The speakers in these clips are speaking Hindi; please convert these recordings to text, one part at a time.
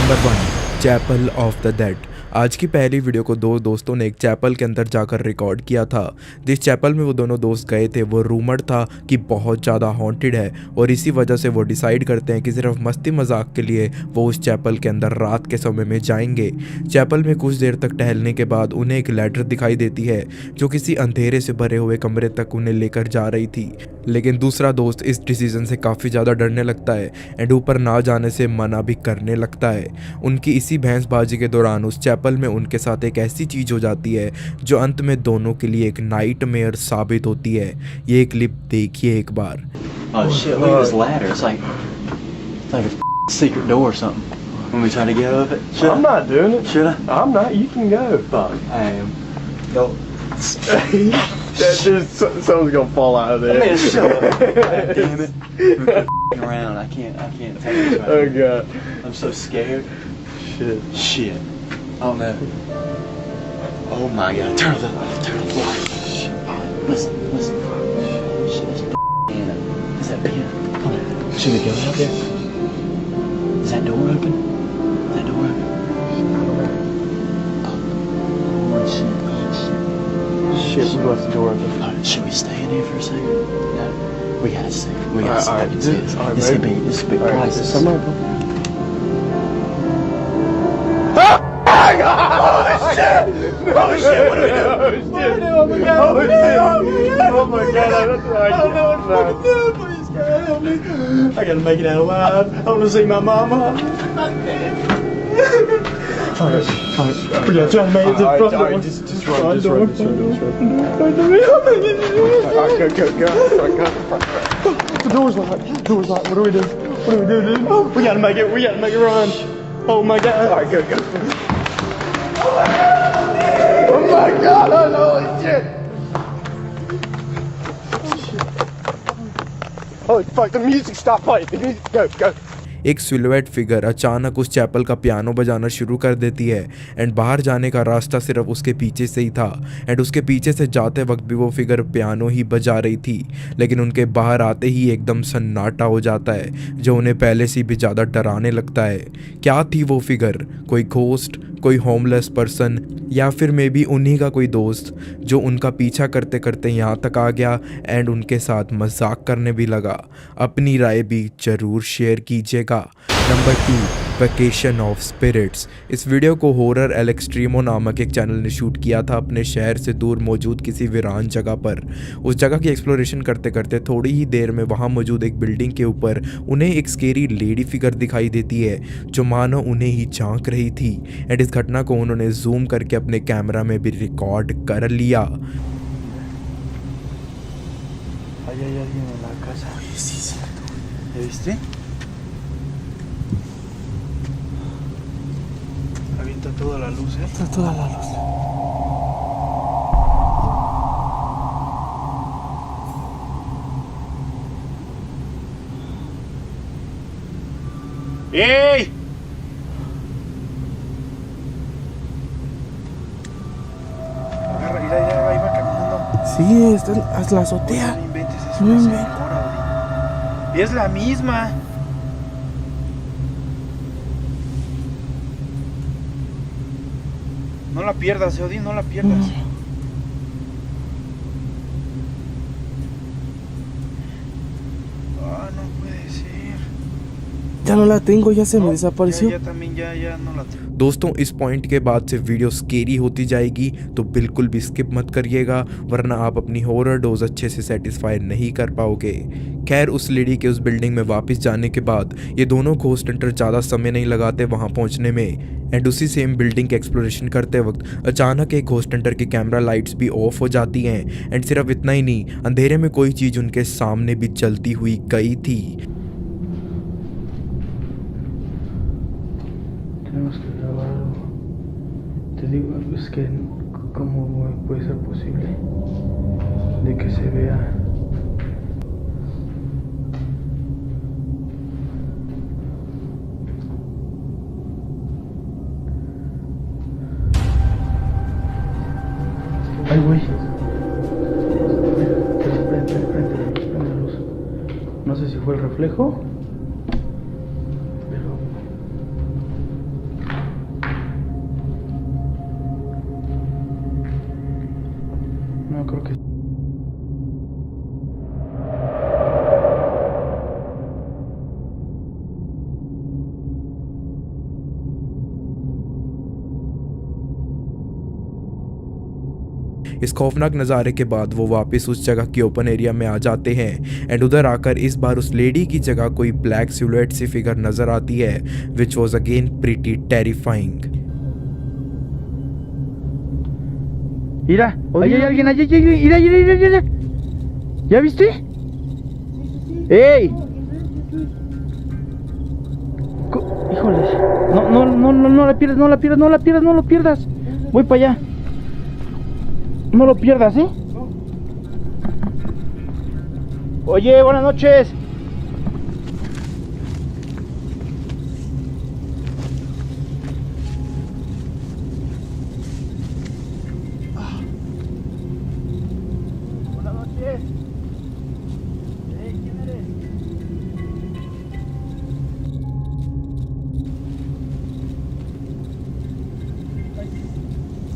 Number 1, chapel of the dead. आज की पहली वीडियो को दो दोस्तों ने एक चैपल के अंदर जाकर रिकॉर्ड किया था। जिस चैपल में वो दोनों दोस्त गए थे वो रूमर था कि बहुत ज़्यादा हॉन्टेड है और इसी वजह से वो डिसाइड करते हैं कि सिर्फ मस्ती मजाक के लिए वो उस चैपल के अंदर रात के समय में जाएंगे। चैपल में कुछ देर तक टहलने के बाद उन्हें एक लैडर दिखाई देती है जो किसी अंधेरे से भरे हुए कमरे तक उन्हें लेकर जा रही थी। लेकिन दूसरा दोस्त इस डिसीजन से काफ़ी ज़्यादा डरने लगता है एंड ऊपर ना जाने से मना भी करने लगता है। उनकी इसी बहसबाजी के दौरान उस चैपल में उनके साथ एक ऐसी चीज़ हो जाती है जो अंत में दोनों के लिए एक नाइटमेयर साबित होती है। ये क्लिप देखिए एक बार। Oh shit, look at this ladder. It's like a secret door or something. When we try to get up it. I'm not doing it. Should I? I'm not. You can go. Fuck, I am. Go. Someone's gonna fall out of there. Man, shut up. God damn it. We're f***ing around. I can't take this right Oh now. god. I'm so scared. Shit. Oh no. Oh my god. Turn the light. Shit. Listen. Shit, this piano. Is that piano? Come on. Should we go out there? Is that door open? Shit, we left the door open. Alright, should we stay in here for a second? No. We gotta stay. Alright, This could be Alright, priceless. some open. Oh shit, what are we doing? Oh my god! Oh my god! That's right. I don't know what to fucking do. Please, God, help me. I gotta make it out alive. I wanna see my mama. Alright. We're gonna try to make it to the front door. Alright, just run. Go. The door's locked. What do we do? Dude? We gotta make it run. Oh my god. Alright, go. Oh my god! Holy shit! Holy fuck! The music stopped playing. The music, go. एक सिलुएट फिगर अचानक उस चैपल का पियानो बजाना शुरू कर देती है एंड बाहर जाने का रास्ता सिर्फ उसके पीछे से ही था एंड उसके पीछे से जाते वक्त भी वो फिगर पियानो ही बजा रही थी। लेकिन उनके बाहर आते ही एकदम सन्नाटा हो जाता है जो उन्हें पहले से भी ज़्यादा डराने लगता है। क्या थी वो फिगर? कोई घोस्ट, कोई होमलेस पर्सन या फिर मे बी उन्हीं का कोई दोस्त जो उनका पीछा करते करते यहाँ तक आ गया एंड उनके साथ मजाक करने भी लगा। अपनी राय भी ज़रूर शेयर कीजिएगा। Number 2, vacation of spirits. इस वीडियो को हॉरर एल एक्सट्रीमो नामक एक चैनल ने शूट किया था अपने शहर से दूर मौजूद किसी वीरान जगह पर। उस जगह की एक्सप्लोरेशन करते करते थोड़ी ही देर में वहाँ मौजूद एक बिल्डिंग के ऊपर उन्हें एक स्केरी लेडी फिगर दिखाई देती है जो मानो उन्हें ही झांक रही थी एंड इस घटना को उन्होंने जूम करके अपने कैमरा में भी रिकॉर्ड कर लिया। Hay alguien en la casa. Sí. ¿Ya viste? Avienta toda la luz, Está toda la luz. ¡Ey! Agarra, mira, ahí va caminando. Sí, está en la azotea. No inventes, es No una inventes. señora, Odi. Es la misma. No la pierdas, Odi, no la pierdas. Ah, no puede ser. Ya no la tengo, ya se me desapareció. Ya también, ya no la tengo. दोस्तों इस पॉइंट के बाद से वीडियो स्केरी होती जाएगी तो बिल्कुल भी स्किप मत करिएगा वरना आप अपनी हॉरर डोज अच्छे से सेटिस्फाई नहीं कर पाओगे। खैर उस लेडी के उस बिल्डिंग में वापस जाने के बाद ये दोनों घोस्ट हंटर ज़्यादा समय नहीं लगाते वहाँ पहुँचने में एंड उसी सेम बिल्डिंग के एक्सप्लोरेशन करते वक्त अचानक एक घोस्ट हंटर की कैमरा लाइट्स भी ऑफ हो जाती हैं एंड सिर्फ इतना ही नहीं, अंधेरे में कोई चीज़ उनके सामने भी जलती हुई गई थी। Tenemos que grabar algo. Te digo, es que ¿cómo puede ser posible de que se vea? Ay, güey. Prende la luz. No sé si fue el reflejo. Pero creo que... इस खौफनाक नज़ारे के बाद वो वापस उस जगह के ओपन एरिया में आ जाते हैं एंड उधर आकर इस बार उस लेडी की जगह कोई ब्लैक सिलुएट सी फिगर नज़र आती है which was again pretty terrifying. Mira, ahí hay alguien, allá, mira, mira, mira. ¿Ya viste? ¡Ey! Híjoles. No la pierdas, no la pierdas, no la pierdas, no lo pierdas. Voy para allá. No lo pierdas, ¿eh? Oye, buenas noches. Buenas noches. ¿Quién eres?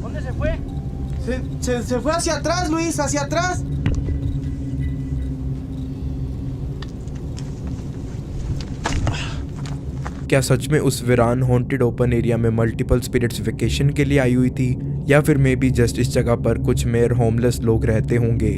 ¿Dónde se fue? Se fue hacia atrás, Luis, hacia atrás. क्या सच में उस वीरान हॉन्टेड ओपन एरिया में मल्टीपल स्पिरिट्स वेकेशन के लिए आई हुई थी या फिर मे बी जस्ट इस जगह पर कुछ मेयर होमलेस लोग रहते होंगे?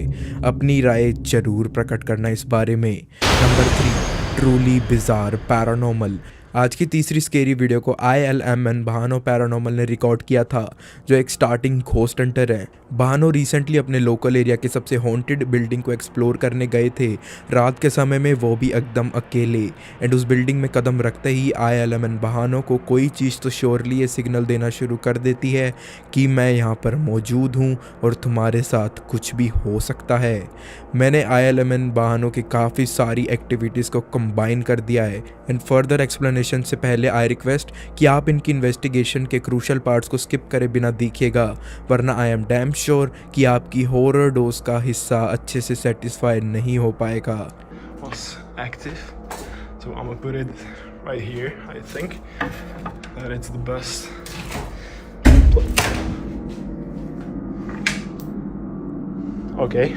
अपनी राय जरूर प्रकट करना इस बारे में। Number 3, truly bizarre paranormal. आज की तीसरी स्केरी वीडियो को ILMN बहानो पैरानॉर्मल ने रिकॉर्ड किया था, जो एक स्टार्टिंग घोस्ट हंटर है। बहानो रिसेंटली अपने लोकल एरिया के सबसे हॉन्टेड बिल्डिंग को एक्सप्लोर करने गए थे, रात के समय में, वो भी एकदम अकेले। एंड उस बिल्डिंग में कदम रखते ही ILMN बहानो को कोई चीज़ तो श्योरली ये सिग्नल देना शुरू कर देती है कि मैं यहाँ पर मौजूद हूँ और तुम्हारे साथ कुछ भी हो सकता है। मैंने ILMN बहानो की काफ़ी सारी एक्टिविटीज़ को कंबाइन कर दिया है एंड फर्दर एक्सप्लेनेशन से पहले आई रिक्वेस्ट कि आप इनकी इन्वेस्टिगेशन के क्रूशल पार्ट्स को स्किप करे बिना देखिएगा, वरना आई एम डैम श्योर कि आपकी हॉरर डोज का हिस्सा अच्छे से सेटिस्फाई नहीं हो पाएगा। was active, so I'm gonna put it right here. I think that it's the best. Okay.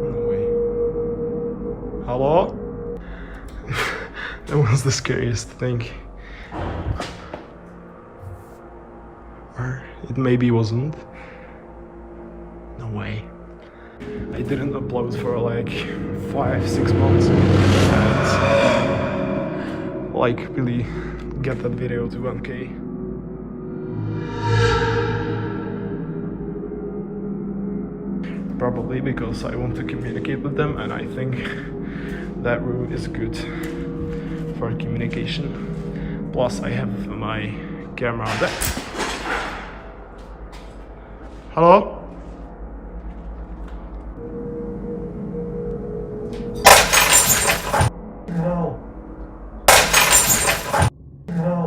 No way. Hello? That was the scariest thing. Or it maybe wasn't. No way. I didn't upload for like 5-6 months and like really get that video to 1K. Probably because I want to communicate with them, and I think that room is good for communication. Plus I have my camera on there. Hello? No. No.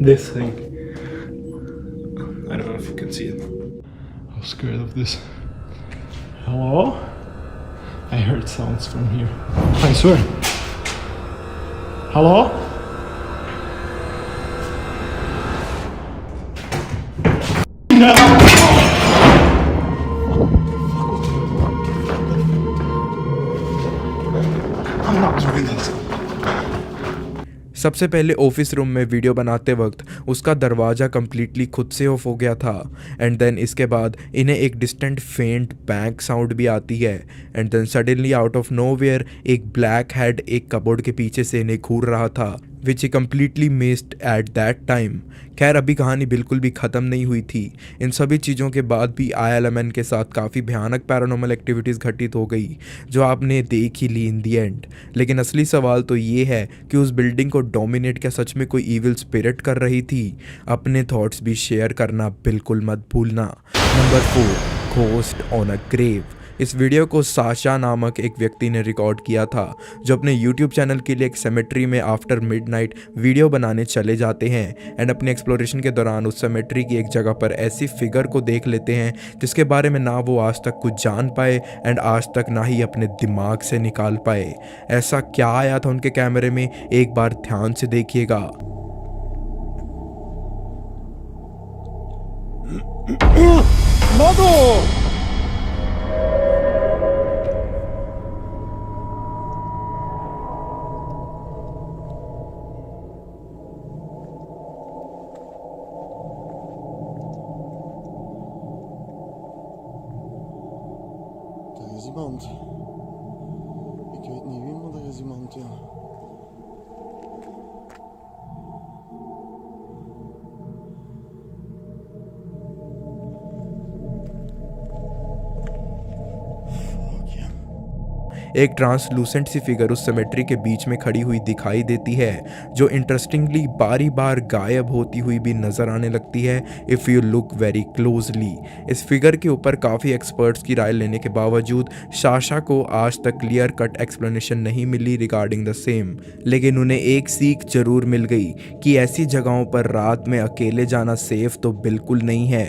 This thing. I don't know if you can see it. I'm scared of this. Hello? I heard sounds from here. I swear. Hello? I'm not doing this. सबसे पहले ऑफिस रूम में वीडियो बनाते वक्त उसका दरवाज़ा कम्प्लीटली खुद से ऑफ हो गया था एंड देन इसके बाद इन्हें एक डिस्टेंट फेंट बैंग साउंड भी आती है and then suddenly out of nowhere एक ब्लैक हेड एक कबोर्ड के पीछे से इन्हें घूर रहा था which he completely missed at that time. खैर अभी कहानी बिल्कुल भी ख़त्म नहीं हुई थी। इन सभी चीज़ों के बाद भी ILMN के साथ काफ़ी भयानक पैरानॉर्मल एक्टिविटीज़ घटित हो गई जो आपने देख ही ली इन दी एंड। लेकिन असली सवाल तो ये है कि उस बिल्डिंग को डोमिनेट क्या सच में कोई ईविल स्पिरिट कर रही थी? अपने थॉट्स भी शेयर करना बिल्कुल मत भूलना। Number 4, ghost on a grave. इस वीडियो को साशा नामक एक व्यक्ति ने रिकॉर्ड किया था, जो अपने यूट्यूब चैनल के लिए एक सेमेट्री में आफ्टर मिडनाइट वीडियो बनाने चले जाते हैं एंड अपने एक्सप्लोरेशन के दौरान उस सेमेट्री की एक जगह पर ऐसी फिगर को देख लेते हैं जिसके बारे में ना वो आज तक कुछ जान पाए एंड आज तक ना ही अपने दिमाग से निकाल पाए। ऐसा क्या आया था उनके कैमरे में, एक बार ध्यान से देखिएगा। Er is iemand. Ik weet niet wie, maar er is iemand, ja. Fuck yeah. एक ट्रांसलूसेंट सी फिगर उस सेमेट्री के बीच में खड़ी हुई दिखाई देती है, जो इंटरेस्टिंगली बारी बार गायब होती हुई भी नजर आने लगती है if you look very closely. इस फिगर के ऊपर काफ़ी एक्सपर्ट्स की राय लेने के बावजूद साशा को आज तक क्लियर कट एक्सप्लेनेशन नहीं मिली रिगार्डिंग द सेम, लेकिन उन्हें एक सीख जरूर मिल गई कि ऐसी जगहों पर रात में अकेले जाना सेफ तो बिल्कुल नहीं है।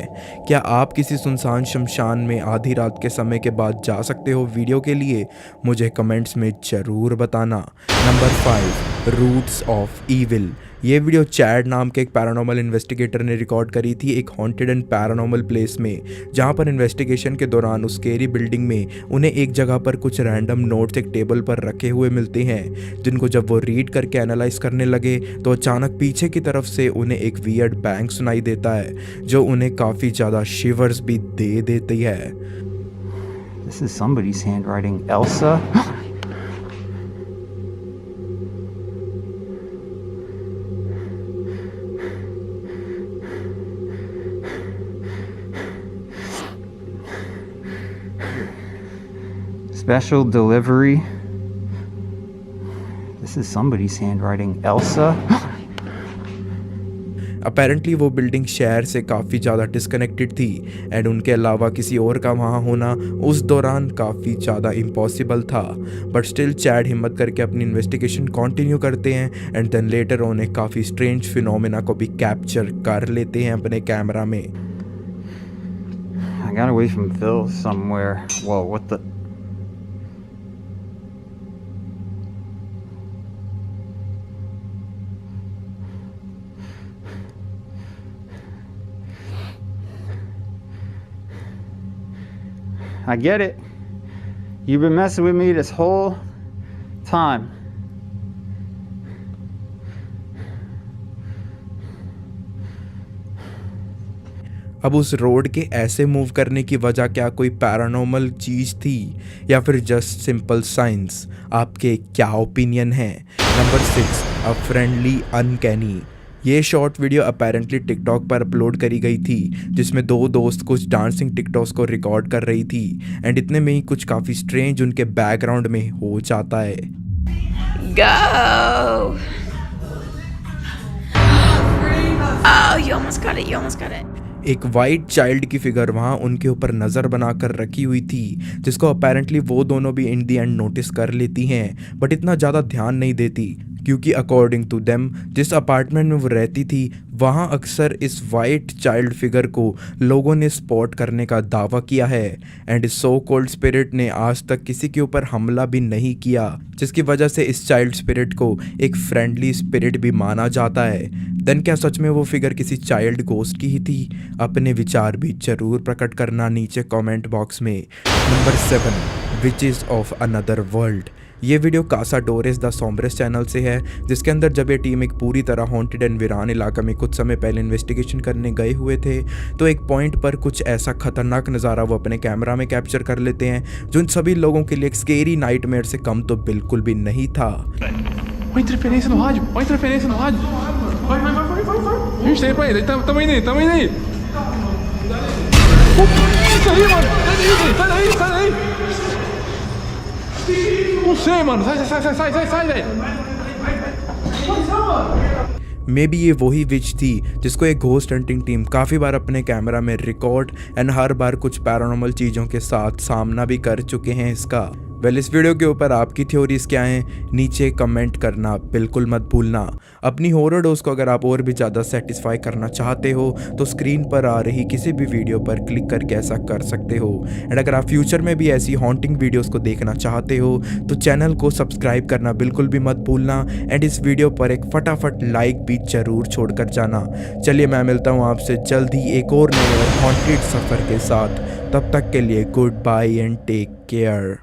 क्या आप किसी सुनसान शमशान में आधी रात के समय के बाद जा सकते हो वीडियो के लिए? मुझे कमेंट्स में ज़रूर बताना। Number 5, roots of evil. ये वीडियो चैड नाम के एक पैरानॉर्मल इन्वेस्टिगेटर ने रिकॉर्ड करी थी एक हॉन्टेड एंड पैरानॉर्मल प्लेस में, जहाँ पर इन्वेस्टिगेशन के दौरान उस स्केरी बिल्डिंग में उन्हें एक जगह पर कुछ रैंडम नोट्स एक टेबल पर रखे हुए मिलते हैं, जिनको जब वो रीड करके एनालाइज करने लगे तो अचानक पीछे की तरफ से उन्हें एक वियर्ड बैंग सुनाई देता है, जो उन्हें काफ़ी ज़्यादा शिवर्स भी दे देती है। This is somebody's handwriting. Elsa? Special delivery. This is somebody's handwriting. Elsa? Apparently वो बिल्डिंग शहर से काफ़ी ज़्यादा डिस्कनेक्टेड थी एंड उनके अलावा किसी और का वहाँ होना उस दौरान काफ़ी ज़्यादा इम्पॉसिबल था, बट स्टिल चैड हिम्मत करके अपनी इन्वेस्टिगेशन कंटिन्यू करते हैं एंड देन लेटर उन्हें काफ़ी स्ट्रेंज फिनोमेना को भी कैप्चर कर लेते हैं अपने कैमरा में। I got away from Phil somewhere. Whoa, what the? I get it. You've been messing with me this whole time. अब उस रोड के ऐसे मूव करने की वजह क्या कोई पैरानॉर्मल चीज़ थी या फिर जस्ट सिंपल साइंस? आपके क्या ओपिनियन है? Number 6, a friendly uncanny. ये शॉर्ट वीडियो अपेरेंटली टिकटॉक पर अपलोड करी गई थी, जिसमें 2 दोस्त कुछ डांसिंग टिकटॉक्स को रिकॉर्ड कर रही थी एंड इतने में ही कुछ काफ़ी स्ट्रेंज उनके बैकग्राउंड में हो जाता है। Go! Oh, you almost got it. You almost got it. एक वाइट चाइल्ड की फिगर वहाँ उनके ऊपर नज़र बनाकर रखी हुई थी, जिसको अपेरेंटली वो दोनों भी इन दी एंड नोटिस कर लेती हैं, बट इतना ज़्यादा ध्यान नहीं देती, क्योंकि अकॉर्डिंग टू देम जिस अपार्टमेंट में वो रहती थी वहाँ अक्सर इस वाइट चाइल्ड फिगर को लोगों ने स्पॉट करने का दावा किया है एंड इस सो कॉल्ड स्पिरिट ने आज तक किसी के ऊपर हमला भी नहीं किया, जिसकी वजह से इस चाइल्ड स्पिरिट को एक फ्रेंडली स्पिरिट भी माना जाता है। देन क्या सच में वो फिगर किसी चाइल्ड गोस्ट की ही थी? अपने विचार भी जरूर प्रकट करना नीचे कमेंट बॉक्स में। Number 7, witches of another world. ये वीडियो कासा डोरेस द सोम्ब्रेस चैनल से है, जिसके अंदर जब ये टीम एक पूरी तरह हॉन्टेड एंड वीरान इलाका में कुछ समय पहले इन्वेस्टिगेशन करने गए हुए थे, तो एक पॉइंट पर कुछ ऐसा खतरनाक नज़ारा वो अपने कैमरा में कैप्चर कर लेते हैं, जो इन सभी लोगों के लिए एक स्केरी नाइटमेयर से कम तो बिल्कुल भी नहीं था। Olha a interferência no rádio, olha a interferência no rádio. Vai. Gente, tem pra ele, tamo indo aí. Isso aí, mano, sai daí. Não sei, mano, sai, velho. May be ये वही विच थी जिसको एक घोस्ट हंटिंग टीम काफ़ी बार अपने कैमरा में रिकॉर्ड एंड हर बार कुछ पैरानॉर्मल चीज़ों के साथ सामना भी कर चुके हैं इसका। वेल, इस वीडियो के ऊपर आपकी थ्योरीज क्या हैं नीचे कमेंट करना बिल्कुल मत भूलना। अपनी हॉरर डोज को अगर आप और भी ज़्यादा सेटिस्फाई करना चाहते हो तो स्क्रीन पर आ रही किसी भी वीडियो पर क्लिक करके ऐसा कर सकते हो। एंड अगर आप फ्यूचर में भी ऐसी हॉन्टिंग वीडियोस को देखना चाहते हो तो चैनल को सब्सक्राइब करना बिल्कुल भी मत भूलना एंड इस वीडियो पर एक फटाफट लाइक भी जरूर छोड़कर जाना। चलिए, मैं मिलता हूँ आपसे जल्द ही एक और नए हॉन्टेड सफ़र के साथ। तब तक के लिए good bye and take care.